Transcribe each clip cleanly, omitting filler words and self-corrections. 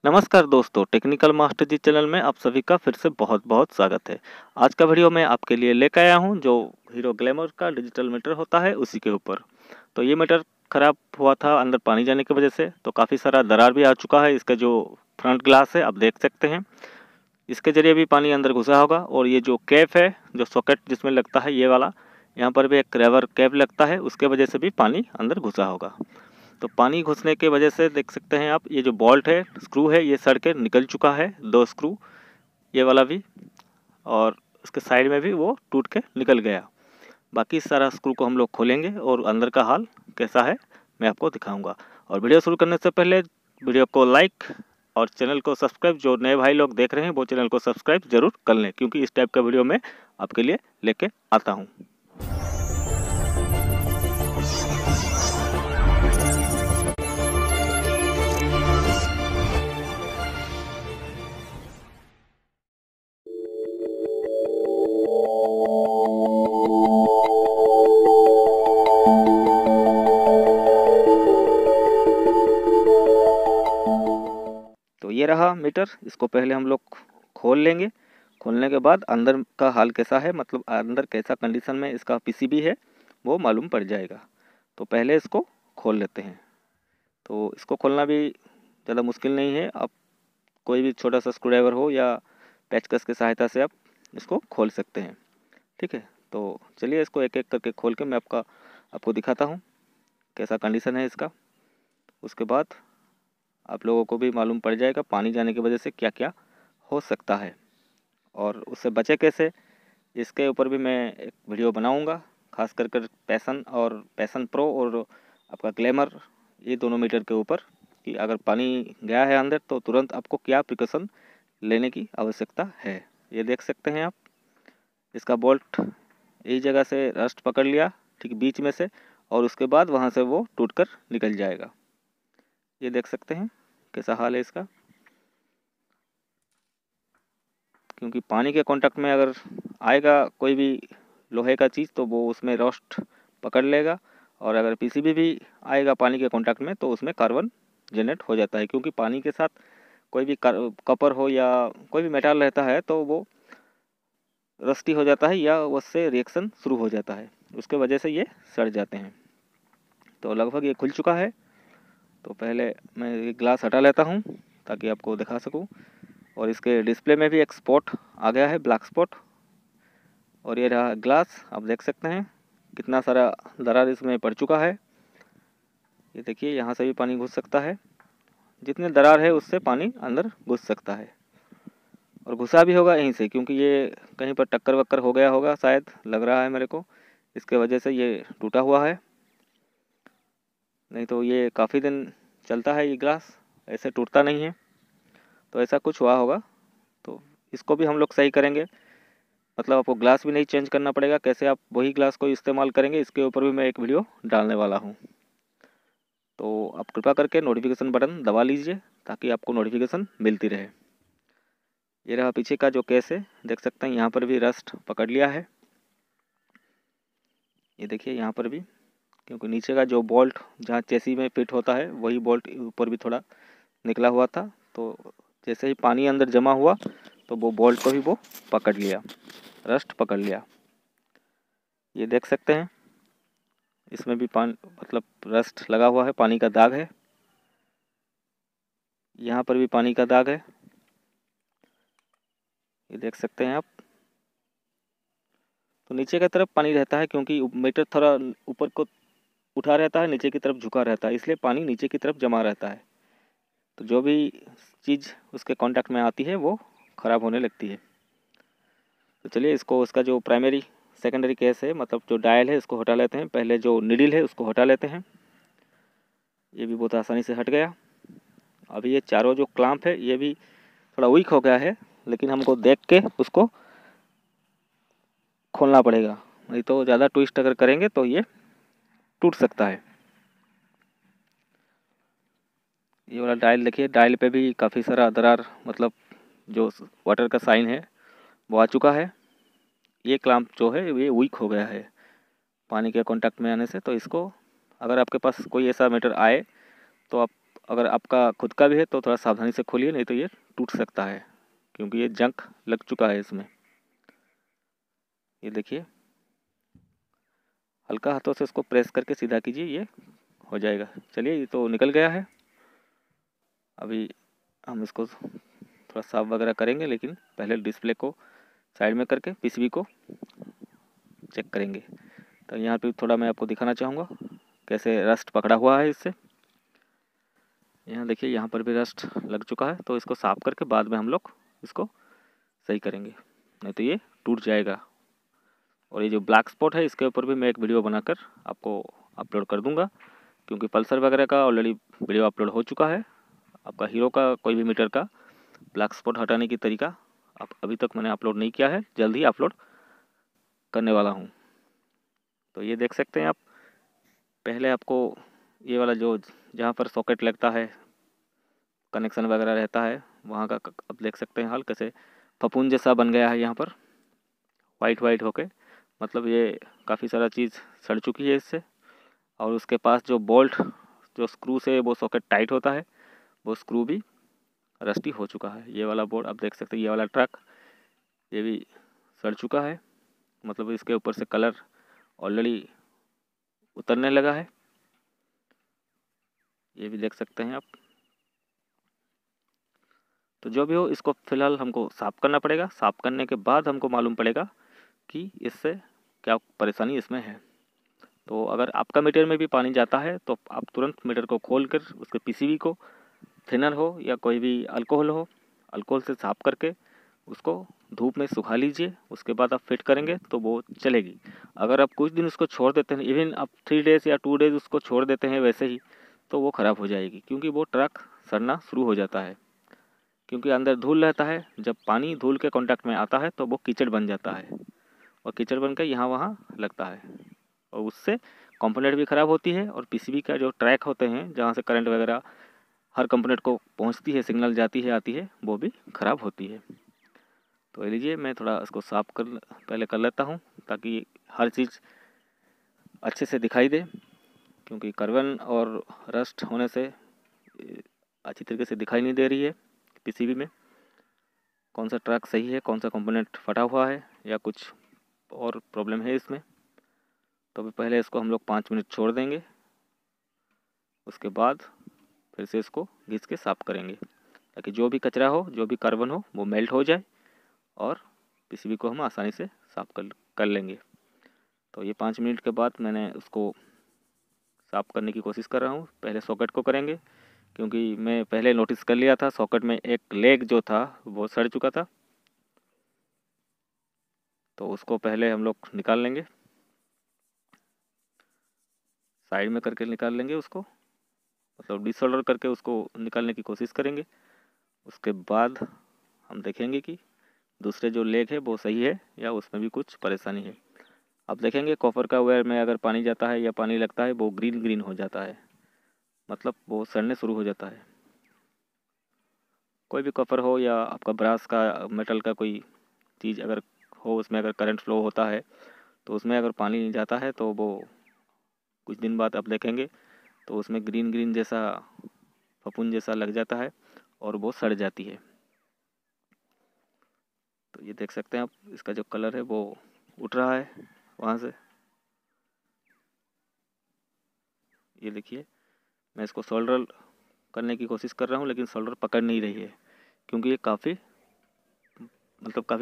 नमस्कार दोस्तों, technical master जी channel में आप सभी का फिर से बहुत-बहुत स्वागत है। आज का वीडियो मैं आपके लिए लेकर आया हूं जो हीरो ग्लैमर का डिजिटल मीटर होता है उसी के ऊपर। तो ये मीटर ख़राब हुआ था अंदर पानी जाने की वजह से, तो काफ़ी सारा दरार भी आ चुका है। इसका जो फ्रंट ग्लास है आप देख सकते हैं, इसके ज़रिए भी पानी अंदर घुसा होगा। और ये जो कैप है, जो सॉकेट जिसमें लगता है ये वाला, यहाँ पर भी एक रबर कैप लगता है, उसके वजह से भी पानी अंदर घुसा होगा। तो पानी घुसने की वजह से देख सकते हैं आप, ये जो बोल्ट है, स्क्रू है, ये सड़ के निकल चुका है। 2 स्क्रू, ये वाला भी, और उसके साइड में भी वो टूट के निकल गया। बाकी सारा स्क्रू को हम लोग खोलेंगे और अंदर का हाल कैसा है मैं आपको दिखाऊंगा। और वीडियो शुरू करने से पहले वीडियो को लाइक और चैनल को सब्सक्राइब, जो नए भाई लोग देख रहे हैं वो चैनल को सब्सक्राइब जरूर कर लें, क्योंकि इस टाइप का वीडियो मैं आपके लिए लेके आता हूँ। तो ये रहा मीटर, इसको पहले हम लोग खोल लेंगे। खोलने के बाद अंदर का हाल कैसा है, मतलब अंदर कैसा कंडीशन में इसका पीसीबी है, वो मालूम पड़ जाएगा। तो पहले इसको खोल लेते हैं। तो इसको खोलना भी ज़्यादा मुश्किल नहीं है। आप कोई भी छोटा सा स्क्रू ड्राइवर हो या पेचकस की सहायता से आप इसको खोल सकते हैं। ठीक है, तो चलिए इसको एक एक करके खोल के मैं आपको दिखाता हूँ कैसा कंडीशन है इसका। उसके बाद आप लोगों को भी मालूम पड़ जाएगा पानी जाने की वजह से क्या क्या हो सकता है और उससे बचे कैसे। इसके ऊपर भी मैं एक वीडियो बनाऊंगा, खास कर पैसन प्रो और आपका ग्लैमर, ये दोनों मीटर के ऊपर, कि अगर पानी गया है अंदर तो तुरंत आपको क्या प्रिकॉशन लेने की आवश्यकता है। ये देख सकते हैं आप, इसका बोल्ट यही जगह से रस्ट पकड़ लिया, ठीक बीच में से, और उसके बाद वहाँ से वो टूटकर निकल जाएगा। ये देख सकते हैं कैसा हाल है इसका, क्योंकि पानी के कांटेक्ट में अगर आएगा कोई भी लोहे का चीज़ तो वो उसमें रस्ट पकड़ लेगा, और अगर पीसीबी भी आएगा पानी के कांटेक्ट में तो उसमें कार्बन जनरेट हो जाता है, क्योंकि पानी के साथ कोई भी कपर हो या कोई भी मेटल रहता है तो वो रस्टी हो जाता है या उससे रिएक्शन शुरू हो जाता है, उसके वजह से ये सड़ जाते हैं। तो लगभग ये खुल चुका है। तो पहले मैं ये ग्लास हटा लेता हूँ ताकि आपको दिखा सकूँ। और इसके डिस्प्ले में भी एक स्पॉट आ गया है, ब्लैक स्पॉट। और ये रहा ग्लास, आप देख सकते हैं कितना सारा दरार इसमें पड़ चुका है। ये देखिए, यहाँ से भी पानी घुस सकता है, जितने दरार है उससे पानी अंदर घुस सकता है, और घुसा भी होगा यहीं से, क्योंकि ये कहीं पर टक्कर वक्कर हो गया होगा शायद, लग रहा है मेरे को, इसके वजह से ये टूटा हुआ है। नहीं तो ये काफ़ी दिन चलता है, ये ग्लास ऐसे टूटता नहीं है। तो ऐसा कुछ हुआ होगा, तो इसको भी हम लोग सही करेंगे। मतलब आपको ग्लास भी नहीं चेंज करना पड़ेगा, कैसे आप वही ग्लास को इस्तेमाल करेंगे इसके ऊपर भी मैं एक वीडियो डालने वाला हूँ। तो आप कृपया करके नोटिफिकेशन बटन दबा लीजिए ताकि आपको नोटिफिकेशन मिलती रहे। ये रहा पीछे का जो केस है, देख सकते हैं यहाँ पर भी रस्ट पकड़ लिया है। ये देखिए यहाँ पर भी, क्योंकि नीचे का जो बोल्ट जहाँ चेसी में फिट होता है वही बोल्ट ऊपर भी थोड़ा निकला हुआ था। तो जैसे ही पानी अंदर जमा हुआ तो वो बोल्ट को भी वो पकड़ लिया, रस्ट पकड़ लिया। ये देख सकते हैं इसमें भी पानी, मतलब रस्ट लगा हुआ है, पानी का दाग है। यहाँ पर भी पानी का दाग है, ये देख सकते हैं आप। तो नीचे की तरफ पानी रहता है, क्योंकि मीटर थोड़ा ऊपर को उठा रहता है, नीचे की तरफ झुका रहता है, इसलिए पानी नीचे की तरफ जमा रहता है। तो जो भी चीज़ उसके कांटेक्ट में आती है वो ख़राब होने लगती है। तो चलिए इसको, उसका जो प्राइमरी सेकेंडरी केस है, मतलब जो डायल है, इसको हटा लेते हैं। पहले जो निडिल है उसको हटा लेते हैं। ये भी बहुत आसानी से हट गया। अभी ये चारों जो क्लैंप है ये भी थोड़ा वीक हो गया है, लेकिन हमको देख के उसको खोलना पड़ेगा, नहीं तो ज़्यादा ट्विस्ट अगर करेंगे तो ये टूट सकता है। ये वाला डायल देखिए, डायल पे भी काफ़ी सारा दरार, मतलब जो वाटर का साइन है वो आ चुका है। ये क्लैंप जो है ये वीक हो गया है पानी के कांटेक्ट में आने से। तो इसको, अगर आपके पास कोई ऐसा मीटर आए तो आप अगर आपका खुद का भी है तो थोड़ा सावधानी से खोलिए, नहीं तो ये टूट सकता है, क्योंकि ये जंग लग चुका है इसमें। ये देखिए, हल्का हाथों से इसको प्रेस करके सीधा कीजिए, ये हो जाएगा। चलिए, ये तो निकल गया है। अभी हम इसको थोड़ा साफ वगैरह करेंगे, लेकिन पहले डिस्प्ले को साइड में करके पीसीबी को चेक करेंगे। तो यहाँ पे थोड़ा मैं आपको दिखाना चाहूँगा कैसे रस्ट पकड़ा हुआ है इससे। यहाँ देखिए, यहाँ पर भी रस्ट लग चुका है, तो इसको साफ करके बाद में हम लोग इसको सही करेंगे, नहीं तो ये टूट जाएगा। और ये जो ब्लैक स्पॉट है, इसके ऊपर भी मैं एक वीडियो बनाकर आपको अपलोड कर दूंगा, क्योंकि पल्सर वगैरह का ऑलरेडी वीडियो अपलोड हो चुका है। आपका हीरो का कोई भी मीटर का ब्लैक स्पॉट हटाने की तरीका आप अभी तक मैंने अपलोड नहीं किया है, जल्द ही अपलोड करने वाला हूँ। तो ये देख सकते हैं आप, पहले आपको ये वाला जो जहाँ पर सॉकेट लगता है, कनेक्शन वगैरह रहता है, वहाँ का आप देख सकते हैं हाल कैसे फपून जैसा बन गया है यहाँ पर, वाइट वाइट होके। मतलब ये काफ़ी सारा चीज़ सड़ चुकी है इससे। और उसके पास जो बोल्ट, जो स्क्रू से वो सॉकेट टाइट होता है, वो स्क्रू भी रस्टी हो चुका है। ये वाला बोर्ड आप देख सकते हैं, ये वाला ट्रक, ये भी सड़ चुका है। मतलब इसके ऊपर से कलर ऑलरेडी उतरने लगा है, ये भी देख सकते हैं आप। तो जो भी हो, इसको फ़िलहाल हमको साफ़ करना पड़ेगा। साफ़ करने के बाद हमको मालूम पड़ेगा कि इससे क्या परेशानी इसमें है। तो अगर आपका मीटर में भी पानी जाता है तो आप तुरंत मीटर को खोल कर उसके पीसीबी को थिनर हो या कोई भी अल्कोहल हो, अल्कोहल से साफ़ करके उसको धूप में सुखा लीजिए। उसके बाद आप फिट करेंगे तो वो चलेगी। अगर आप कुछ दिन उसको छोड़ देते हैं, इवन आप 3 डेज़ या 2 डेज़ उसको छोड़ देते हैं वैसे ही, तो वो ख़राब हो जाएगी, क्योंकि वो ट्रक सड़ना शुरू हो जाता है। क्योंकि अंदर धूल रहता है, जब पानी धूल के कांटेक्ट में आता है तो वो कीचड़ बन जाता है, और कीचड़ बनकर यहाँ वहाँ लगता है, और उससे कंपोनेंट भी ख़राब होती है। और पीसीबी का जो ट्रैक होते हैं, जहाँ से करंट वगैरह हर कंपोनेंट को पहुँचती है, सिग्नल जाती है आती है, वो भी ख़राब होती है। तो ये लीजिए, मैं थोड़ा इसको साफ़ पहले कर लेता हूँ, ताकि हर चीज़ अच्छे से दिखाई दे। क्योंकि कार्बन और रस्ट होने से अच्छी तरीके से दिखाई नहीं दे रही है पीसीबी में, कौन सा ट्रैक सही है, कौन सा कंपोनेंट फटा हुआ है, या कुछ और प्रॉब्लम है इसमें। तो अभी पहले इसको हम लोग 5 मिनट छोड़ देंगे, उसके बाद फिर से इसको घिस के साफ़ करेंगे, ताकि जो भी कचरा हो, जो भी कार्बन हो, वो मेल्ट हो जाए और पीसीबी को हम आसानी से साफ़ कर लेंगे। तो ये 5 मिनट के बाद मैंने उसको साफ़ करने की कोशिश कर रहा हूँ। पहले सॉकेट को करेंगे, क्योंकि मैं पहले नोटिस कर लिया था सॉकेट में एक लेग जो था वो सड़ चुका था। तो उसको पहले हम लोग निकाल लेंगे, साइड में करके निकाल लेंगे उसको, मतलब डिसोल्डर करके उसको निकालने की कोशिश करेंगे। उसके बाद हम देखेंगे कि दूसरे जो लेग है वो सही है या उसमें भी कुछ परेशानी है। आप देखेंगे कॉपर का वायर में अगर पानी जाता है या पानी लगता है, वो ग्रीन ग्रीन हो जाता है, मतलब वो सड़ने शुरू हो जाता है। कोई भी कॉपर हो या आपका ब्रास का, मेटल का कोई चीज़ अगर हो, उसमें अगर करंट फ्लो होता है तो उसमें अगर पानी जाता है तो वो कुछ दिन बाद आप देखेंगे तो उसमें ग्रीन ग्रीन जैसा फफूंद जैसा लग जाता है और वो सड़ जाती है। तो ये देख सकते हैं आप, इसका जो कलर है वो उठ रहा है वहाँ से। ये देखिए, मैं इसको सोल्डर करने की कोशिश कर रहा हूँ, लेकिन सोल्डर पकड़ नहीं रही है, क्योंकि ये काफ़ी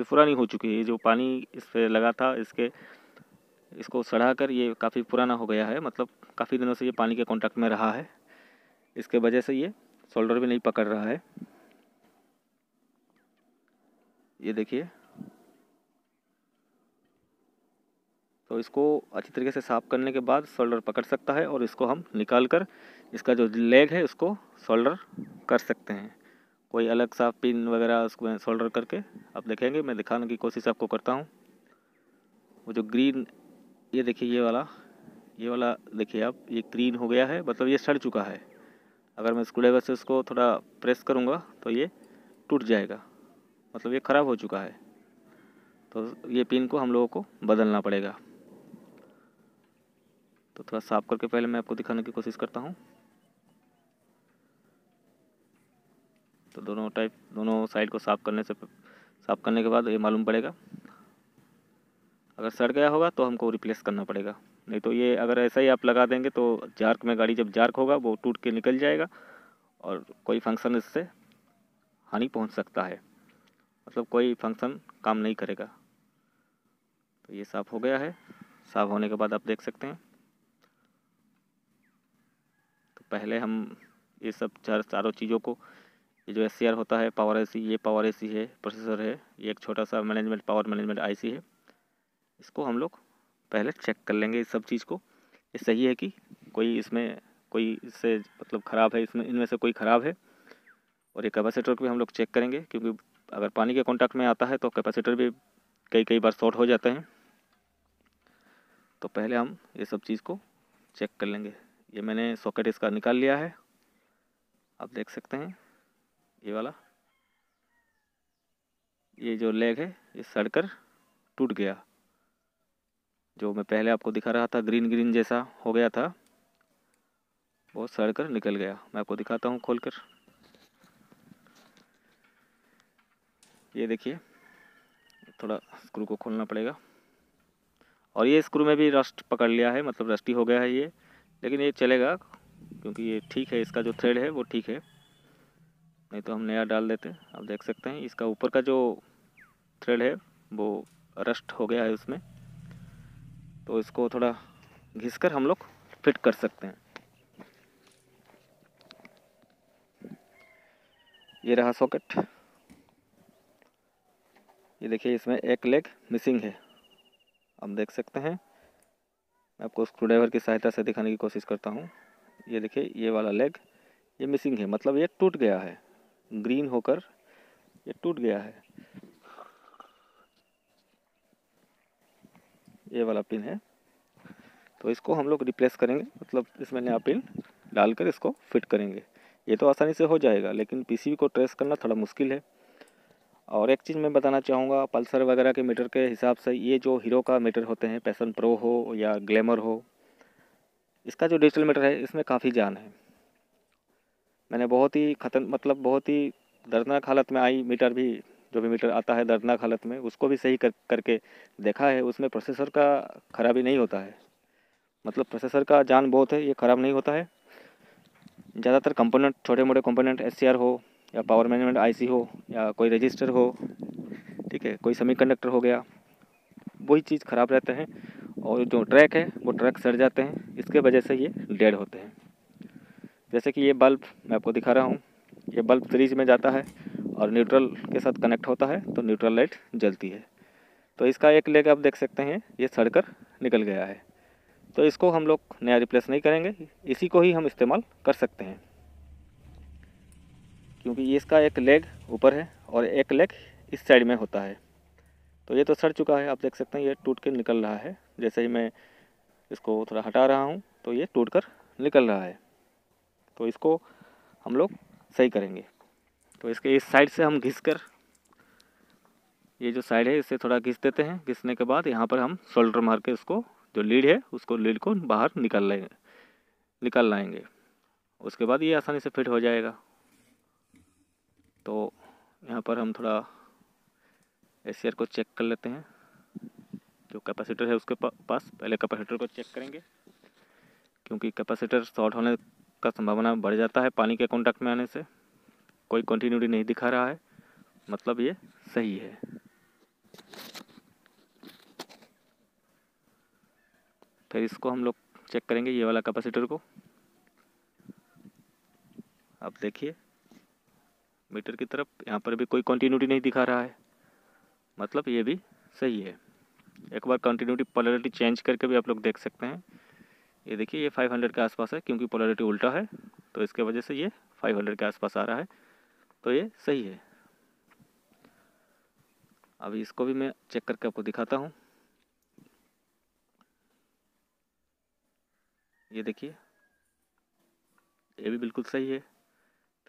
पुरानी हो चुकी है। ये जो पानी इस पर लगा था, इसको सड़ा कर ये काफ़ी पुराना हो गया है, मतलब काफ़ी दिनों से ये पानी के कांटेक्ट में रहा है, इसके वजह से ये सोल्डर भी नहीं पकड़ रहा है। ये देखिए, तो इसको अच्छी तरीके से साफ़ करने के बाद सोल्डर पकड़ सकता है, और इसको हम निकाल कर इसका जो लेग है उसको सोल्डर कर सकते हैं। कोई अलग सा पिन वगैरह उसको सोल्डर करके आप देखेंगे, मैं दिखाने की कोशिश आपको करता हूँ। वो जो ग्रीन, ये देखिए, ये वाला देखिए आप, ये ग्रीन हो गया है, मतलब ये सड़ चुका है। अगर मैं स्क्रूड्राइवर से इसको थोड़ा प्रेस करूँगा तो ये टूट जाएगा, मतलब ये ख़राब हो चुका है। तो ये पिन को हम लोगों को बदलना पड़ेगा। तो थोड़ा साफ़ करके पहले मैं आपको दिखाने की कोशिश करता हूँ। तो दोनों साइड को साफ़ करने के बाद ये मालूम पड़ेगा। अगर सड़ गया होगा तो हमको रिप्लेस करना पड़ेगा, नहीं तो ये अगर ऐसा ही आप लगा देंगे तो जार्क में गाड़ी जब जार्क होगा वो टूट के निकल जाएगा और कोई फंक्शन इससे हानि पहुंच सकता है, मतलब कोई फंक्शन काम नहीं करेगा। तो ये साफ़ हो गया है। साफ़ होने के बाद आप देख सकते हैं। तो पहले हम ये सब चारों चीज़ों को, ये जो SCR होता है, पावर IC, ये पावर IC है, प्रोसेसर है, ये एक छोटा सा पावर मैनेजमेंट IC है, इसको हम लोग पहले चेक कर लेंगे इस सब चीज़ को। ये सही है कि कोई इससे मतलब ख़राब है, इनमें से कोई ख़राब है। और ये कैपेसिटर को भी हम लोग चेक करेंगे, क्योंकि अगर पानी के कांटेक्ट में आता है तो कैपेसिटर भी कई बार शॉर्ट हो जाते हैं। तो पहले हम ये सब चीज़ को चेक कर लेंगे। ये मैंने सॉकेट इसका निकाल लिया है, आप देख सकते हैं। ये वाला ये जो लेग है ये सड़कर टूट गया, जो मैं पहले आपको दिखा रहा था ग्रीन जैसा हो गया था, वो सड़कर निकल गया। मैं आपको दिखाता हूँ खोलकर। ये देखिए, थोड़ा स्क्रू को खोलना पड़ेगा। और ये स्क्रू में भी रस्ट पकड़ लिया है, मतलब रस्टी हो गया है ये, लेकिन ये चलेगा क्योंकि ये ठीक है, इसका जो थ्रेड है वो ठीक है, नहीं तो हम नया डाल देते। आप देख सकते हैं इसका ऊपर का जो थ्रेड है वो रस्ट हो गया है उसमें, तो इसको थोड़ा घिसकर हम लोग फिट कर सकते हैं। ये रहा सॉकेट। ये देखिए, इसमें एक लेग मिसिंग है, आप देख सकते हैं। मैं आपको स्क्रूड्राइवर की सहायता से दिखाने की कोशिश करता हूँ। ये देखिए, ये वाला लेग ये मिसिंग है, मतलब ये टूट गया है, ग्रीन होकर ये टूट गया है। ये वाला पिन है, तो इसको हम लोग रिप्लेस करेंगे, मतलब इसमें नया पिन डालकर इसको फिट करेंगे। ये तो आसानी से हो जाएगा, लेकिन PCB को ट्रेस करना थोड़ा मुश्किल है। और एक चीज़ मैं बताना चाहूँगा, पल्सर वगैरह के मीटर के हिसाब से ये जो हीरो का मीटर होते हैं, पैशन प्रो हो या ग्लैमर हो, इसका जो डिजिटल मीटर है इसमें काफ़ी जान है। मैंने बहुत ही दर्दनाक हालत में आई मीटर भी, जो भी मीटर आता है दर्दनाक हालत में, उसको भी सही करके देखा है। उसमें प्रोसेसर का खराबी नहीं होता है, मतलब प्रोसेसर का जान बहुत है, ये ख़राब नहीं होता है। ज़्यादातर कंपोनेंट, छोटे मोटे कंपोनेंट SCR हो या पावर मैनेजमेंट IC हो या कोई रजिस्टर हो, ठीक है, कोई सेमीकंडक्टर हो गया, वही चीज़ ख़राब रहते हैं। और जो ट्रैक है वो ट्रैक सड़ जाते हैं, इसके वजह से ये डेड होते हैं। जैसे कि ये बल्ब मैं आपको दिखा रहा हूँ, ये बल्ब सीरीज में जाता है और न्यूट्रल के साथ कनेक्ट होता है तो न्यूट्रल लाइट जलती है। तो इसका एक लेग आप देख सकते हैं ये सड़कर निकल गया है, तो इसको हम लोग नया रिप्लेस नहीं करेंगे, इसी को ही हम इस्तेमाल कर सकते हैं, क्योंकि इसका एक लेग ऊपर है और एक लेग इस साइड में होता है। तो ये तो सड़ चुका है, आप देख सकते हैं ये टूट के निकल रहा है। जैसे ही मैं इसको थोड़ा हटा रहा हूँ तो ये टूट कर निकल रहा है, तो इसको हम लोग सही करेंगे। तो इसके इस साइड से हम घिस कर, ये जो साइड है इससे थोड़ा घिस देते हैं। घिसने के बाद यहाँ पर हम शोल्डर मार के उसको, जो लीड है उसको, लीड को बाहर निकाल लाएंगे। उसके बाद ये आसानी से फिट हो जाएगा। तो यहाँ पर हम थोड़ा SCR को चेक कर लेते हैं। जो कैपेसिटर है उसके पास पहले कैपेसिटर को चेक करेंगे, क्योंकि कैपेसिटर शॉर्ट होने का संभावना बढ़ जाता है पानी के कांटेक्ट में आने से। कोई कंटिन्यूटी नहीं दिखा रहा है, मतलब ये सही है। फिर इसको हम लोग चेक करेंगे, ये वाला कैपेसिटर को। आप देखिए मीटर की तरफ, यहाँ पर भी कोई कंटिन्यूटी नहीं दिखा रहा है, मतलब ये भी सही है। एक बार कंटिन्यूटी पोलैरिटी चेंज करके भी आप लोग देख सकते हैं। ये देखिए, ये 500 के आसपास है, क्योंकि पोलैरिटी उल्टा है तो इसके वजह से ये 500 के आसपास आ रहा है, तो ये सही है। अभी इसको भी मैं चेक करके आपको दिखाता हूँ। ये देखिए, ये भी बिल्कुल सही है।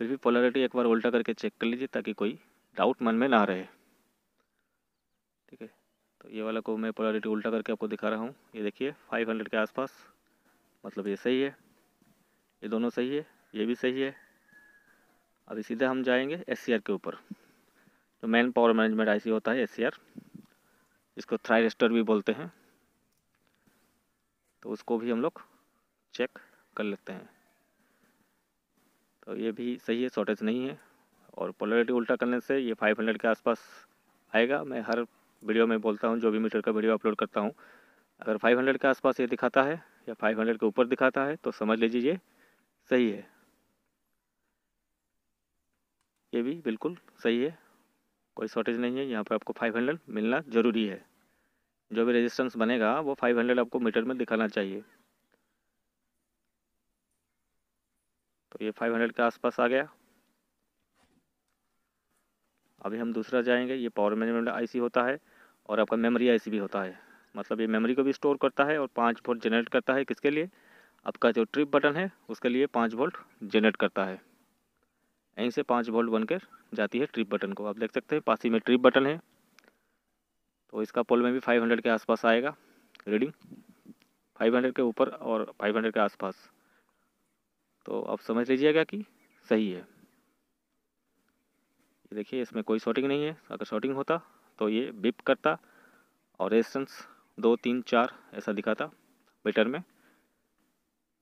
फिर भी पोलैरिटी एक बार उल्टा करके चेक कर लीजिए, ताकि कोई डाउट मन में ना रहे, ठीक है। तो ये वाला को मैं पोलैरिटी उल्टा करके आपको दिखा रहा हूँ। ये देखिए 500 के आसपास, मतलब ये सही है, ये दोनों सही है, ये भी सही है। अभी सीधे हम जाएंगे SCR के ऊपर, जो मेन पावर मैनेजमेंट IC होता है SCR, इसको थायरिस्टर भी बोलते हैं। तो उसको भी हम लोग चेक कर लेते हैं। तो ये भी सही है, शॉर्टेज नहीं है। और पोलैरिटी उल्टा करने से ये 500 के आसपास आएगा। मैं हर वीडियो में बोलता हूँ, जो भी मीटर का वीडियो अपलोड करता हूँ, अगर 500 के आसपास ये दिखाता है या 500 के ऊपर दिखाता है तो समझ लीजिए ये सही है। ये भी बिल्कुल सही है, कोई शॉर्टेज नहीं है। यहाँ पर आपको 500 मिलना ज़रूरी है। जो भी रेजिस्टेंस बनेगा वो 500 आपको मीटर में दिखाना चाहिए। तो ये 500 के आसपास आ गया। अभी हम दूसरा जाएंगे। ये पावर मैनेजमेंट IC होता है और आपका मेमोरी IC भी होता है। मतलब ये मेमोरी को भी स्टोर करता है और 5 वोल्ट जनरेट करता है। किसके लिए? आपका जो ट्रिप बटन है उसके लिए 5 वोल्ट जनरेट करता है। यहीं से 5 वोल्ट बनकर जाती है ट्रिप बटन को। आप देख सकते हैं पास ही में ट्रिप बटन है। तो इसका पोल में भी 500 के आसपास आएगा रीडिंग, 500 के ऊपर और 500 के आसपास। तो आप समझ लीजिएगा कि सही है। ये देखिए, इसमें कोई शॉर्टिंग नहीं है। अगर शॉर्टिंग होता तो ये बिप करता और रेजिस्टेंस 2, 3, 4 ऐसा दिखाता मीटर में।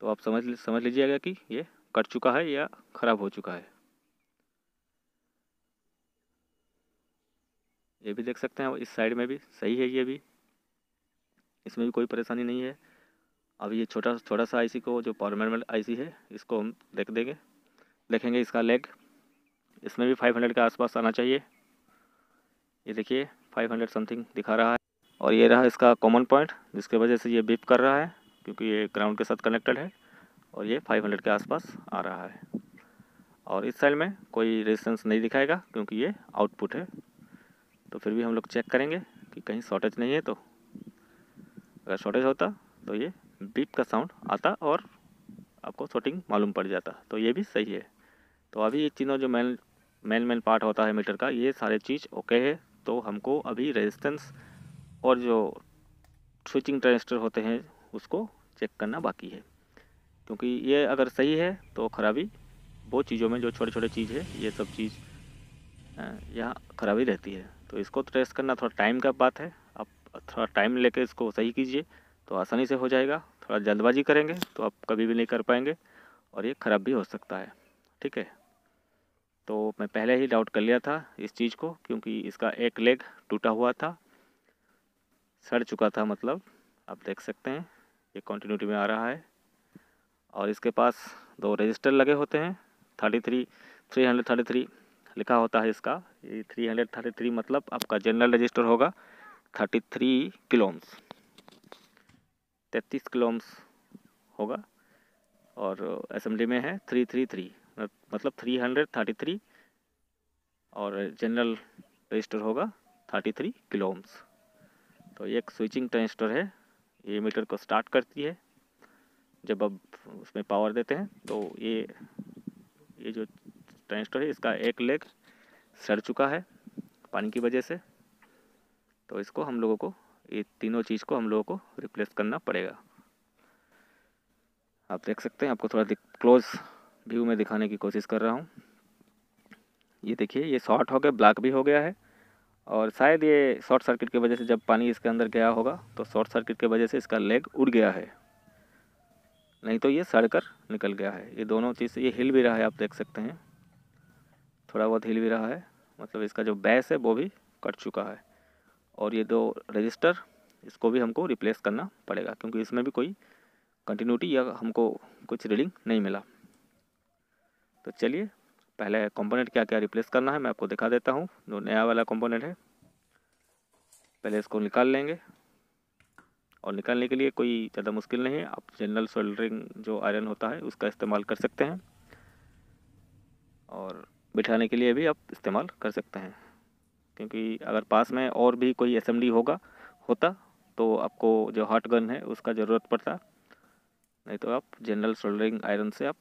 तो आप समझ लीजिएगा कि ये कट चुका है या ख़राब हो चुका है। ये भी देख सकते हैं, इस साइड में भी सही है। ये भी, इसमें भी कोई परेशानी नहीं है। अब ये छोटा सा IC को, जो पावर मैनेजमेंट IC है, इसको हम देखेंगे इसका लेग। इसमें भी 500 के आसपास आना चाहिए। ये देखिए 500 समथिंग दिखा रहा है। और ये रहा इसका कॉमन पॉइंट, जिसके वजह से ये बिप कर रहा है, क्योंकि ये ग्राउंड के साथ कनेक्टेड है और ये 500 के आसपास आ रहा है। और इस साइड में कोई रेजिस्टेंस नहीं दिखाएगा क्योंकि ये आउटपुट है। तो फिर भी हम लोग चेक करेंगे कि कहीं शॉर्टेज नहीं है। तो अगर शॉर्टेज होता तो ये बीप का साउंड आता और आपको शॉर्टिंग मालूम पड़ जाता। तो ये भी सही है। तो अभी ये तीनों जो मेन पार्ट होता है मीटर का, ये सारे चीज़ ओके है। तो हमको अभी रेजिस्टेंस और जो स्विचिंग ट्रांजिस्टर होते हैं उसको चेक करना बाकी है। क्योंकि ये अगर सही है तो खराबी वो चीज़ों में, जो छोटे छोटे चीज़ है, ये सब चीज़ यहाँ खराबी रहती है। तो इसको ट्रेस करना थोड़ा टाइम का बात है। आप थोड़ा टाइम लेके इसको सही कीजिए तो आसानी से हो जाएगा। थोड़ा जल्दबाजी करेंगे तो आप कभी भी नहीं कर पाएंगे और ये ख़राब भी हो सकता है। ठीक है। तो मैं पहले ही डाउट कर लिया था इस चीज़ को, क्योंकि इसका एक लेग टूटा हुआ था, सड़ चुका था। मतलब आप देख सकते हैं ये कंटिन्यूटी में आ रहा है। और इसके पास 2 रजिस्टर लगे होते हैं। 333 लिखा होता है इसका। ये 333 मतलब आपका जनरल रजिस्टर होगा 33 किलो ओम्स, 33 किलो ओम्स होगा। और असेंबली में है 333, मतलब 333। और जनरल रजिस्टर होगा 33 किलो ओम्स। तो ये एक स्विचिंग ट्रांजिस्टर है। ये मीटर को स्टार्ट करती है। जब अब उसमें पावर देते हैं तो ये जो ट्रांजिस्टर है, इसका एक लेग सड़ चुका है पानी की वजह से। तो इसको हम लोगों को, ये तीनों चीज़ को हम लोगों को रिप्लेस करना पड़ेगा। आप देख सकते हैं, आपको थोड़ा क्लोज व्यू में दिखाने की कोशिश कर रहा हूँ। ये देखिए, ये शॉर्ट हो गया, ब्लैक भी हो गया है। और शायद ये शॉर्ट सर्किट की वजह से, जब पानी इसके अंदर गया होगा तो शॉर्ट सर्किट की वजह से इसका लेग उड़ गया है, नहीं तो ये सड़ कर निकल गया है। ये दोनों चीज़, ये हिल भी रहा है, आप देख सकते हैं थोड़ा बहुत हिल भी रहा है। मतलब इसका जो बेस है वो भी कट चुका है। और ये 2 रजिस्टर, इसको भी हमको रिप्लेस करना पड़ेगा, क्योंकि इसमें भी कोई कंटिन्यूटी या हमको कुछ रीडिंग नहीं मिला। तो चलिए पहले कंपोनेंट क्या क्या रिप्लेस करना है मैं आपको दिखा देता हूँ। जो नया वाला कंपोनेंट है, पहले इसको निकाल लेंगे। और निकालने के लिए कोई ज़्यादा मुश्किल नहीं है। आप जनरल सोल्डरिंग जो आयरन होता है उसका इस्तेमाल कर सकते हैं, और बिठाने के लिए भी आप इस्तेमाल कर सकते हैं। क्योंकि अगर पास में और भी कोई असेंबली होता तो आपको जो हॉट गन है उसका ज़रूरत पड़ता, नहीं तो आप जनरल सोल्डरिंग आयरन से आप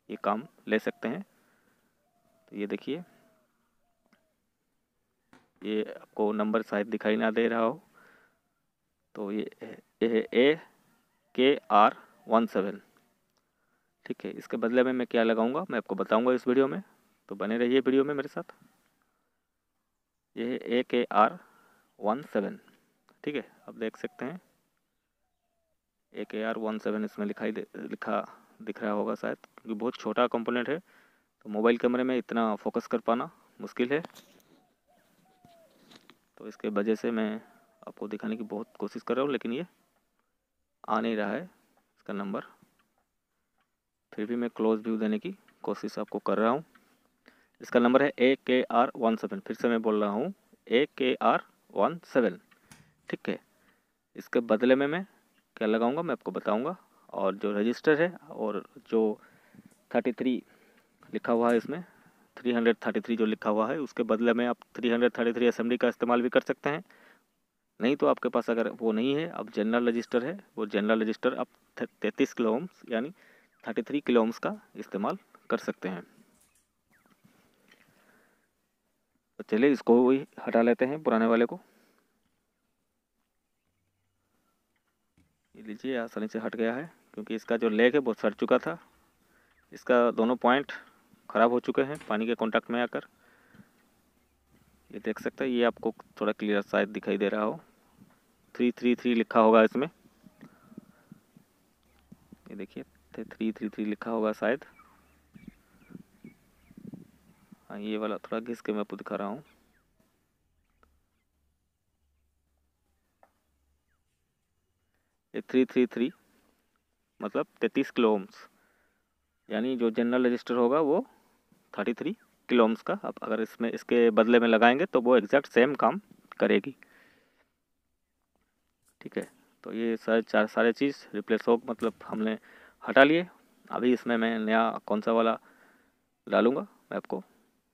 ये काम ले सकते हैं। तो ये देखिए, ये आपको नंबर शायद दिखाई ना दे रहा हो। तो ये है AKR17। ठीक है, इसके बदले में मैं क्या लगाऊंगा मैं आपको बताऊंगा इस वीडियो में। तो बने रहिए वीडियो में मेरे साथ। ये है AKR17, ठीक है। आप देख सकते हैं AKR17 इसमें लिखा दिख रहा होगा शायद, क्योंकि बहुत छोटा कंपोनेंट है तो मोबाइल कैमरे में इतना फोकस कर पाना मुश्किल है। तो इसके वजह से मैं आपको दिखाने की बहुत कोशिश कर रहा हूँ, लेकिन ये आ नहीं रहा है इसका नंबर। फिर भी मैं क्लोज व्यू देने की कोशिश आपको कर रहा हूँ। इसका नंबर है AKR17। फिर से मैं बोल रहा हूँ AKR17, ठीक है। इसके बदले में मैं क्या लगाऊंगा मैं आपको बताऊंगा। और जो रजिस्टर है और जो 33 लिखा हुआ है इसमें, 333 जो लिखा हुआ है, उसके बदले में आप 333 SMD का इस्तेमाल भी कर सकते हैं। नहीं तो आपके पास अगर वो नहीं है, अब जनरल रजिस्टर है, वो जनरल रजिस्टर आप 33 किलो ओम्स यानी 33 किलो ओम्स का इस्तेमाल कर सकते हैं। तो चलिए इसको वही हटा लेते हैं, पुराने वाले को। ये लीजिए आसानी से हट गया है, क्योंकि इसका जो लेग है वो सड़ चुका था। इसका दोनों पॉइंट ख़राब हो चुके हैं पानी के कांटेक्ट में आकर। ये देख सकते हैं, ये आपको थोड़ा क्लियर शायद दिखाई दे रहा हो, 333 लिखा होगा इसमें। ये देखिए 333 लिखा होगा शायद। हाँ, ये वाला थोड़ा घिस के मैं आपको दिखा रहा हूँ। ये 333 मतलब 33 किलो ओम्स, यानी जो जनरल रजिस्टर होगा वो 33 किलो ओम्स का आप अगर इसमें इसके बदले में लगाएंगे तो वो एग्जैक्ट सेम काम करेगी, ठीक है। तो ये सारे चीज़ रिप्लेस हो, मतलब हमने हटा लिए। अभी इसमें मैं नया कौन सा वाला डालूँगा मैं आपको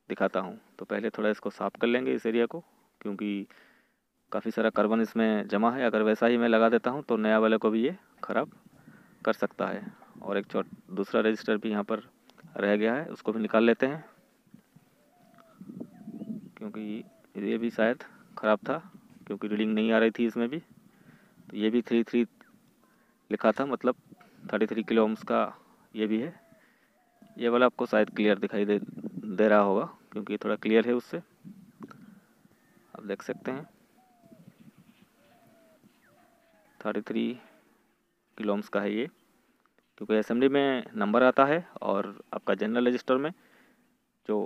दिखाता हूँ। तो पहले थोड़ा इसको साफ़ कर लेंगे इस एरिया को, क्योंकि काफ़ी सारा कार्बन इसमें जमा है। अगर वैसा ही मैं लगा देता हूँ तो नया वाले को भी ये ख़राब कर सकता है। और एक दूसरा रजिस्टर भी यहाँ पर रह गया है, उसको भी निकाल लेते हैं, क्योंकि ये भी शायद ख़राब था, क्योंकि रीडिंग नहीं आ रही थी इसमें भी। तो ये भी 33 लिखा था, मतलब 33 किलो ओम्स का ये भी है। ये वाला आपको शायद क्लियर दिखाई दे रहा होगा, क्योंकि थोड़ा क्लियर है उससे, आप देख सकते हैं 33 किलो ओम्स का है ये, क्योंकि एसएमडी में नंबर आता है और आपका जनरल रजिस्टर में जो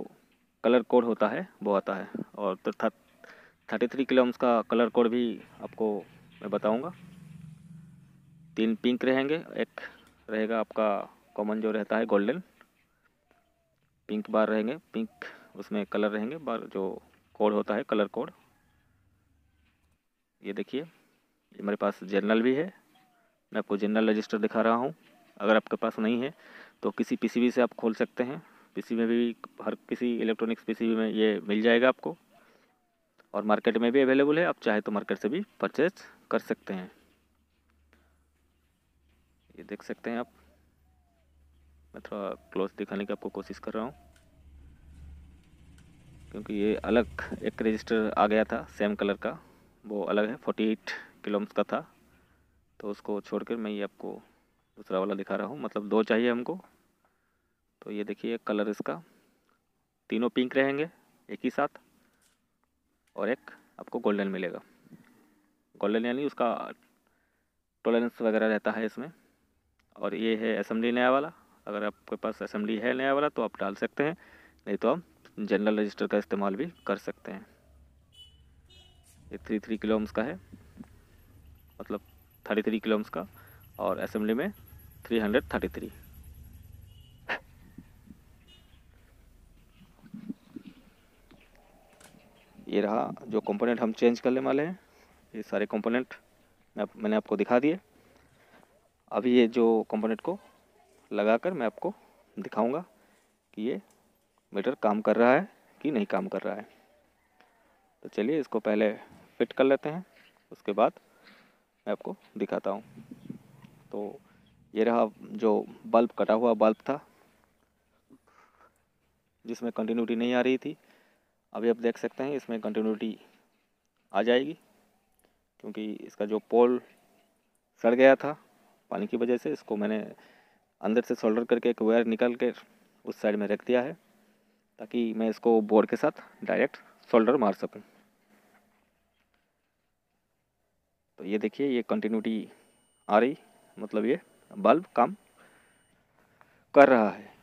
कलर कोड होता है वो आता है। और तो 33 किलो ओम्स का कलर कोड भी आपको मैं बताऊंगा। 3 पिंक रहेंगे, एक रहेगा आपका कॉमन जो रहता है गोल्डन, पिंक बार रहेंगे, पिंक उसमें कलर रहेंगे बार, जो कोड होता है कलर कोड। ये देखिए, ये मेरे पास जनरल भी है, मैं आपको जनरल रजिस्टर दिखा रहा हूँ। अगर आपके पास नहीं है तो किसी पीसीबी से आप खोल सकते हैं, पीसी में भी, हर किसी इलेक्ट्रॉनिक्स पीसीबी में ये मिल जाएगा आपको, और मार्केट में भी अवेलेबल है, आप चाहे तो मार्केट से भी परचेज कर सकते हैं। ये देख सकते हैं आप, मैं थोड़ा क्लोज दिखाने की आपको कोशिश कर रहा हूँ, क्योंकि ये अलग एक रजिस्टर आ गया था सेम कलर का, वो अलग है, 48 किलो ओम्स का था। तो उसको छोड़कर मैं ये आपको दूसरा वाला दिखा रहा हूँ, मतलब 2 चाहिए हमको। तो ये देखिए कलर इसका, तीनों पिंक रहेंगे एक ही साथ, और एक आपको गोल्डन मिलेगा। गोल्डन यानी उसका टॉलरेंस वगैरह रहता है इसमें। और ये है एसएमडी नया वाला, अगर आपके पास एसएमडी है नया वाला तो आप डाल सकते हैं, नहीं तो आप जनरल रजिस्टर का इस्तेमाल भी कर सकते हैं। ये 33 किलो ओम्स का है, मतलब 33 किलो ओम्स का, और असेंबली में 333। ये रहा जो कंपोनेंट हम चेंज करने वाले हैं, ये सारे कंपोनेंट मैंने आपको दिखा दिए। अभी ये जो कंपोनेंट को लगाकर मैं आपको दिखाऊंगा कि ये मीटर काम कर रहा है कि नहीं काम कर रहा है। तो चलिए इसको पहले फिट कर लेते हैं, उसके बाद मैं आपको दिखाता हूँ। तो ये रहा जो बल्ब, कटा हुआ बल्ब था जिसमें कंटिन्यूटी नहीं आ रही थी, अभी आप देख सकते हैं इसमें कंटिन्यूटी आ जाएगी, क्योंकि इसका जो पोल सड़ गया था पानी की वजह से, इसको मैंने अंदर से सोल्डर करके एक वायर निकाल के उस साइड में रख दिया है। ताकि मैं इसको बोर्ड के साथ डायरेक्ट सोल्डर मार सकूं। तो ये देखिए ये कंटिन्यूटी आ रही, मतलब ये बल्ब काम कर रहा है।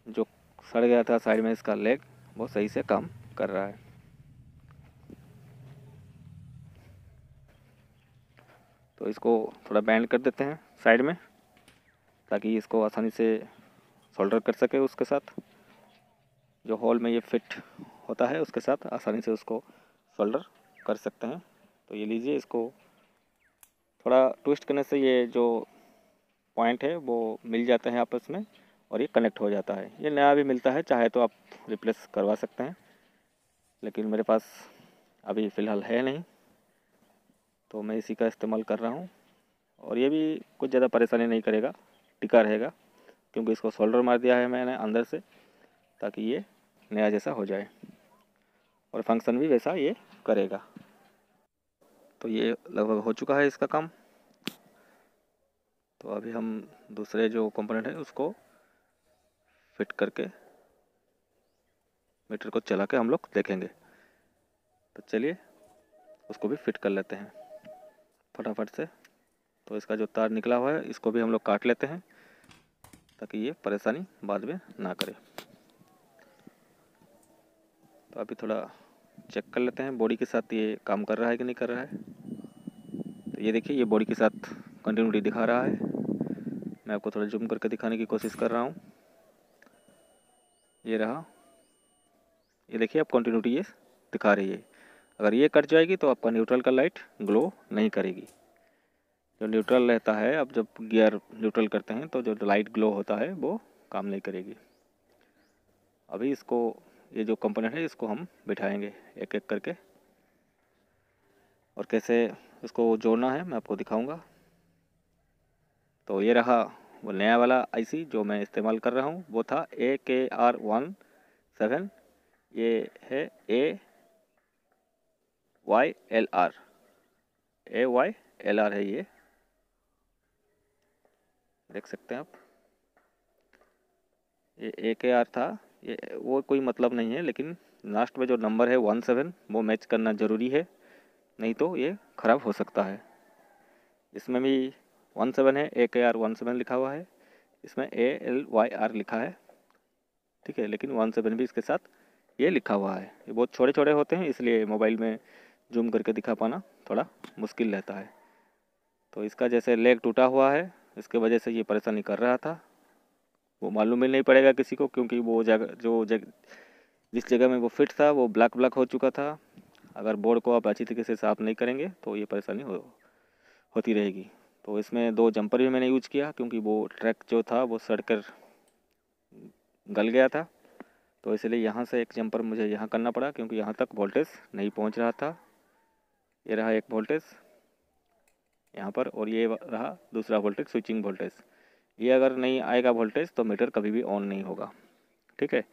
जो सड़ गया था साइड में इसका लेग वो सही से काम कर रहा है। तो इसको थोड़ा बैंड कर देते हैं साइड में, ताकि इसको आसानी से सोल्डर कर सके उसके साथ, जो होल में ये फिट होता है उसके साथ आसानी से उसको सोल्डर कर सकते हैं। तो ये लीजिए, इसको थोड़ा ट्विस्ट करने से ये जो पॉइंट है वो मिल जाते हैं आपस में और ये कनेक्ट हो जाता है। ये नया भी मिलता है, चाहे तो आप रिप्लेस करवा सकते हैं, लेकिन मेरे पास अभी फ़िलहाल है नहीं, तो मैं इसी का इस्तेमाल कर रहा हूँ। और ये भी कुछ ज़्यादा परेशानी नहीं करेगा, टिका रहेगा, क्योंकि इसको सोल्डर मार दिया है मैंने अंदर से, ताकि ये नया जैसा हो जाए और फंक्शन भी वैसा ये करेगा। तो ये लगभग हो चुका है इसका काम। तो अभी हम दूसरे जो कंपोनेंट है उसको फिट करके मीटर को चला के हम लोग देखेंगे। तो चलिए उसको भी फिट कर लेते हैं फटाफट से। तो इसका जो तार निकला हुआ है इसको भी हम लोग काट लेते हैं, ताकि ये परेशानी बाद में ना करे। तो अभी थोड़ा चेक कर लेते हैं बॉडी के साथ ये काम कर रहा है कि नहीं कर रहा है। तो ये देखिए ये बॉडी के साथ कंटिन्यूटी दिखा रहा है। मैं आपको थोड़ा जूम करके दिखाने की कोशिश कर रहा हूँ। ये रहा, ये देखिए अब कंटिन्यूटी ये दिखा रही है। अगर ये कट जाएगी तो आपका न्यूट्रल का लाइट ग्लो नहीं करेगी। जो न्यूट्रल रहता है, अब जब गियर न्यूट्रल करते हैं तो जो लाइट ग्लो होता है वो काम नहीं करेगी। अभी इसको, ये जो कंपोनेंट है इसको हम बिठाएंगे एक एक करके, और कैसे इसको जोड़ना है मैं आपको दिखाऊंगा। तो ये रहा वो नया वाला आईसी जो मैं इस्तेमाल कर रहा हूँ, वो था AKR17। ये है AYLR है, ये देख सकते हैं आप। ये AKR था, ये वो कोई मतलब नहीं है, लेकिन लास्ट में जो नंबर है 17 वो मैच करना ज़रूरी है, नहीं तो ये ख़राब हो सकता है। इसमें भी 17 है, AKR17 लिखा हुआ है, इसमें ALYR लिखा है, ठीक है, लेकिन 17 भी इसके साथ ये लिखा हुआ है। ये बहुत छोटे छोटे होते हैं, इसलिए मोबाइल में जूम करके दिखा पाना थोड़ा मुश्किल रहता है। तो इसका जैसे लेग टूटा हुआ है, इसके वजह से ये परेशानी कर रहा था। वो मालूम ही नहीं पड़ेगा किसी को, क्योंकि वो जगह जिस जगह में वो फिट था वो ब्लैक ब्लैक हो चुका था। अगर बोर्ड को आप अच्छी तरीके से साफ़ नहीं करेंगे तो ये परेशानी होती रहेगी। तो इसमें 2 जंपर भी मैंने यूज किया, क्योंकि वो ट्रैक जो था वो सड़कर गल गया था। तो इसलिए यहाँ से एक जंपर मुझे यहाँ करना पड़ा, क्योंकि यहाँ तक वोल्टेज नहीं पहुँच रहा था। ये रहा एक वोल्टेज यहाँ पर, और ये रहा दूसरा वोल्टेज, स्विचिंग वोल्टेज। ये अगर नहीं आएगा वोल्टेज तो मीटर कभी भी ऑन नहीं होगा, ठीक है।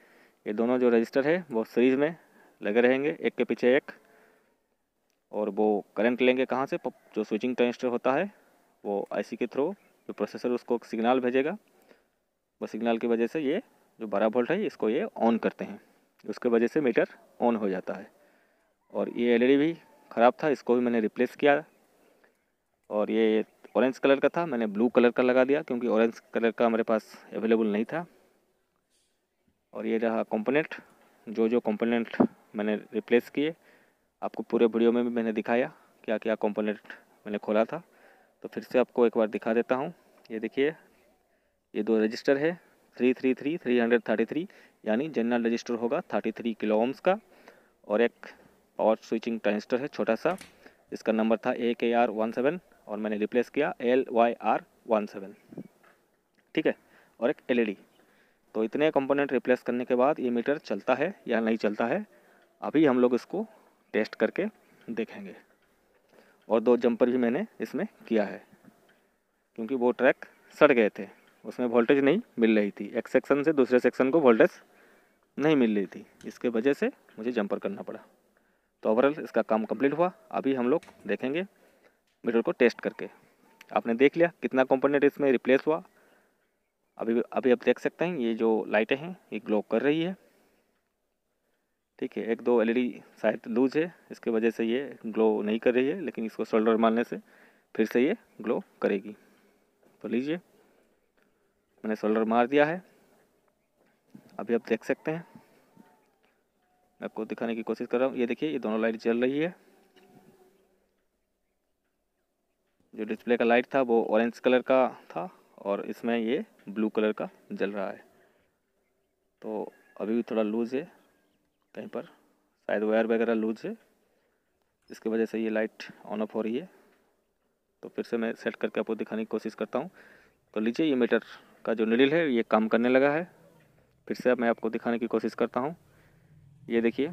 ये दोनों जो रजिस्टर है वो सीरीज़ में लगे रहेंगे, एक के पीछे एक, और वो करंट लेंगे कहाँ से, जो स्विचिंग ट्रांजिस्टर होता है वो आईसी के थ्रू जो प्रोसेसर उसको सिग्नल भेजेगा, वो सिग्नल की वजह से ये जो 12 वोल्ट है इसको ये ऑन करते हैं, उसके वजह से मीटर ऑन हो जाता है। और ये एलईडी भी ख़राब था, इसको भी मैंने रिप्लेस किया, और ये ऑरेंज कलर का था, मैंने ब्लू कलर का लगा दिया, क्योंकि ऑरेंज कलर का मेरे पास अवेलेबल नहीं था। और ये रहा कंपोनेंट, जो कंपोनेंट मैंने रिप्लेस किए, आपको पूरे वीडियो में भी मैंने दिखाया क्या क्या कंपोनेंट मैंने खोला था। तो फिर से आपको एक बार दिखा देता हूँ। ये देखिए ये 2 रजिस्टर है, 333 यानी जनरल रजिस्टर होगा 33 किलो ओम्स का, और एक पावर स्विचिंग ट्रांजिस्टर है छोटा सा, इसका नंबर था AKR17 और मैंने रिप्लेस किया LYR17, ठीक है, और एक एलईडी। तो इतने कंपोनेंट रिप्लेस करने के बाद ये मीटर चलता है या नहीं चलता है, अभी हम लोग इसको टेस्ट करके देखेंगे। और 2 जंपर भी मैंने इसमें किया है, क्योंकि वो ट्रैक सड़ गए थे, उसमें वोल्टेज नहीं मिल रही थी, एक सेक्शन से दूसरे सेक्शन को वोल्टेज नहीं मिल रही थी, इसके वजह से मुझे जंपर करना पड़ा। तो ओवरऑल इसका काम कंप्लीट हुआ। अभी हम लोग देखेंगे मीटर को टेस्ट करके। आपने देख लिया कितना कंपोनेंट इसमें रिप्लेस हुआ। अभी आप देख सकते हैं ये जो लाइटें हैं ये ग्लो कर रही है, ठीक है। एक दो एलईडी शायद लूज है, इसके वजह से ये ग्लो नहीं कर रही है, लेकिन इसको सोल्डर मारने से फिर से ये ग्लो करेगी। तो लीजिए, मैंने सोल्डर मार दिया है। अभी आप देख सकते हैं, मैं आपको दिखाने की कोशिश कर रहा हूँ। ये देखिए, ये दोनों लाइट जल रही है। जो डिस्प्ले का लाइट था वो ऑरेंज कलर का था और इसमें ये ब्लू कलर का जल रहा है। तो अभी भी थोड़ा लूज़ है, कहीं पर शायद वायर वगैरह लूज है, जिसकी वजह से ये लाइट ऑन ऑफ हो रही है। तो फिर से मैं सेट करके आपको दिखाने की कोशिश करता हूँ। तो लीजिए, ये मीटर का जो नीडल है ये काम करने लगा है। फिर से मैं आपको दिखाने की कोशिश करता हूँ। ये देखिए,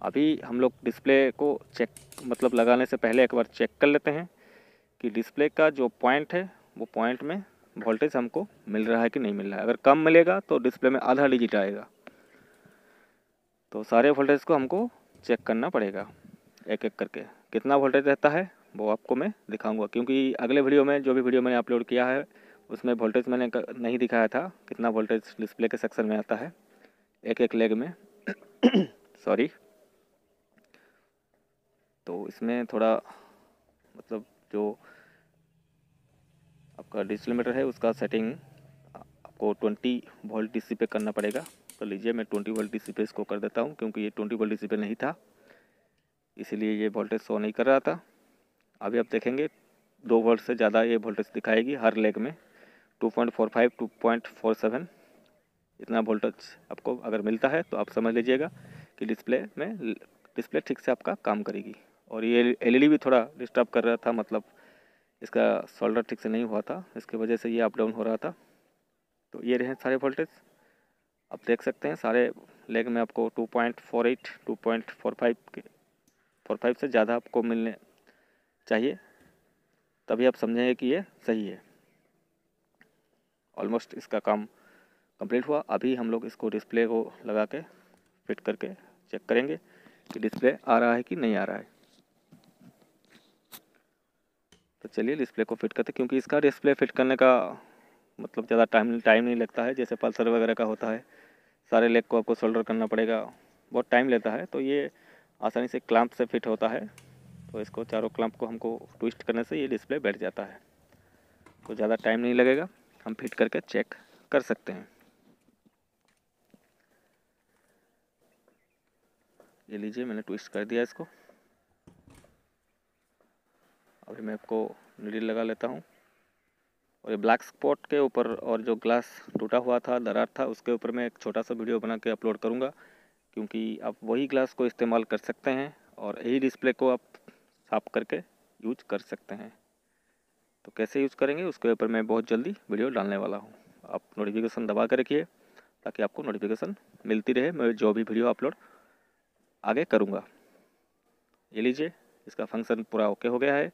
अभी हम लोग डिस्प्ले को चेक मतलब लगाने से पहले एक बार चेक कर लेते हैं कि डिस्प्ले का जो पॉइंट है वो पॉइंट में वोल्टेज हमको मिल रहा है कि नहीं मिल रहा है। अगर कम मिलेगा तो डिस्प्ले में आधा डिजिट आएगा। तो सारे वोल्टेज को हमको चेक करना पड़ेगा एक एक करके। कितना वोल्टेज रहता है वो आपको मैं दिखाऊंगा, क्योंकि अगले वीडियो में जो भी वीडियो मैंने अपलोड किया है उसमें वोल्टेज मैंने नहीं दिखाया था कितना वोल्टेज डिस्प्ले के सेक्शन में आता है एक एक लेग में। सॉरी। तो इसमें थोड़ा मतलब जो आपका डिजिटल मीटर है उसका सेटिंग आपको 20 वोल्ट डीसी पे करना पड़ेगा। तो लीजिए, मैं 20 वोल्ट डीसी पे इसको कर देता हूँ, क्योंकि ये 20 वोल्ट डीसी पे नहीं था, इसीलिए ये वोल्टेज शो नहीं कर रहा था। अभी आप देखेंगे 2 वोल्ट से ज़्यादा ये वोल्टेज दिखाएगी हर लेग में। 2.45 2.47 इतना वोल्टेज आपको अगर मिलता है तो आप समझ लीजिएगा कि डिस्प्ले ठीक से आपका काम करेगी। और ये एलईडी भी थोड़ा डिस्टर्ब कर रहा था, मतलब इसका सोल्डर ठीक से नहीं हुआ था, इसकी वजह से ये अप डाउन हो रहा था। तो ये रहे सारे वोल्टेज, आप देख सकते हैं सारे लेग में आपको 2.48 2.45 से ज़्यादा आपको मिलने चाहिए, तभी आप समझेंगे कि ये सही है। ऑलमोस्ट इसका काम कंप्लीट हुआ। अभी हम लोग इसको डिस्प्ले को लगा के फिट करके चेक करेंगे कि डिस्प्ले आ रहा है कि नहीं आ रहा है। तो चलिए डिस्प्ले को फिट करते, क्योंकि इसका डिस्प्ले फिट करने का मतलब ज़्यादा टाइम नहीं लगता है, जैसे पल्सर वगैरह का होता है। सारे लेग को आपको सोल्डर करना पड़ेगा, बहुत टाइम लेता है। तो ये आसानी से क्लैंप से फिट होता है। तो इसको चारों क्लैंप को हमको ट्विस्ट करने से ये डिस्प्ले बैठ जाता है, तो ज़्यादा टाइम नहीं लगेगा, हम फिट करके चेक कर सकते हैं। ये लीजिए, मैंने ट्विस्ट कर दिया इसको। अभी मैं आपको नीडल लगा लेता हूँ। और ये ब्लैक स्पॉट के ऊपर और जो ग्लास टूटा हुआ था, दरार था, उसके ऊपर मैं एक छोटा सा वीडियो बना के अपलोड करूँगा, क्योंकि आप वही ग्लास को इस्तेमाल कर सकते हैं और यही डिस्प्ले को आप साफ करके यूज कर सकते हैं। तो कैसे यूज करेंगे उसके ऊपर मैं बहुत जल्दी वीडियो डालने वाला हूँ। आप नोटिफिकेशन दबा के रखिए ताकि आपको नोटिफिकेशन मिलती रहे मैं जो भी वीडियो अपलोड आगे करूँगा। ये लीजिए, इसका फंक्शन पूरा ओके हो गया है।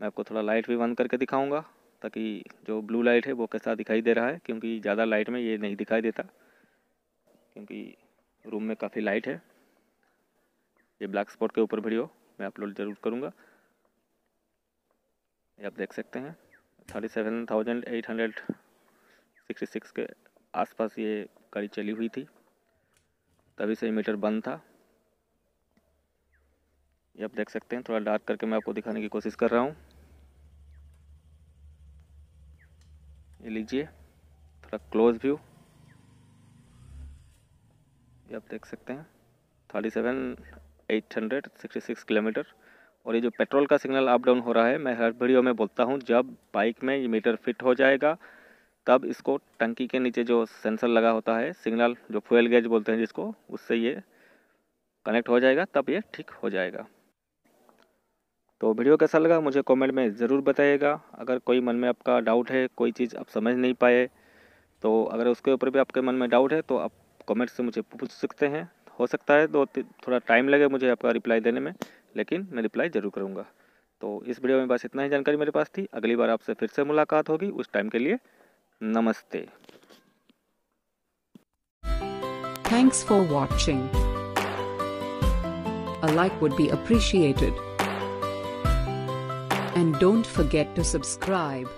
मैं आपको थोड़ा लाइट भी बंद करके दिखाऊँगा ताकि जो ब्लू लाइट है वो कैसा दिखाई दे रहा है, क्योंकि ज़्यादा लाइट में ये नहीं दिखाई देता, क्योंकि रूम में काफ़ी लाइट है। ये ब्लैक स्पॉट के ऊपर वीडियो मैं अपलोड ज़रूर करूँगा। ये आप देख सकते हैं 37,866 के आसपास ये गाड़ी चली हुई थी, तभी से मीटर बंद था। ये आप देख सकते हैं, थोड़ा डार्क करके मैं आपको दिखाने की कोशिश कर रहा हूँ। ये लीजिए थोड़ा क्लोज व्यू, ये आप देख सकते हैं 37,866 किलोमीटर। और ये जो पेट्रोल का सिग्नल अप डाउन हो रहा है, मैं हर वीडियो में बोलता हूँ, जब बाइक में ये मीटर फिट हो जाएगा तब इसको टंकी के नीचे जो सेंसर लगा होता है, सिग्नल जो फ्यूल गेज बोलते हैं जिसको, उससे ये कनेक्ट हो जाएगा, तब ये ठीक हो जाएगा। तो वीडियो कैसा लगा मुझे कमेंट में ज़रूर बताइएगा। अगर कोई मन में आपका डाउट है, कोई चीज़ आप समझ नहीं पाए, तो अगर उसके ऊपर भी आपके मन में डाउट है तो आप कमेंट से मुझे पूछ सकते हैं। हो सकता है थोड़ा टाइम लगे मुझे आपका रिप्लाई देने में, लेकिन मैं रिप्लाई ज़रूर करूँगा। तो इस वीडियो में बस इतना ही जानकारी मेरे पास थी। अगली बार आपसे फिर से मुलाकात होगी, उस टाइम के लिए नमस्ते। Thanks for watching. A like would be appreciated. And don't forget to subscribe.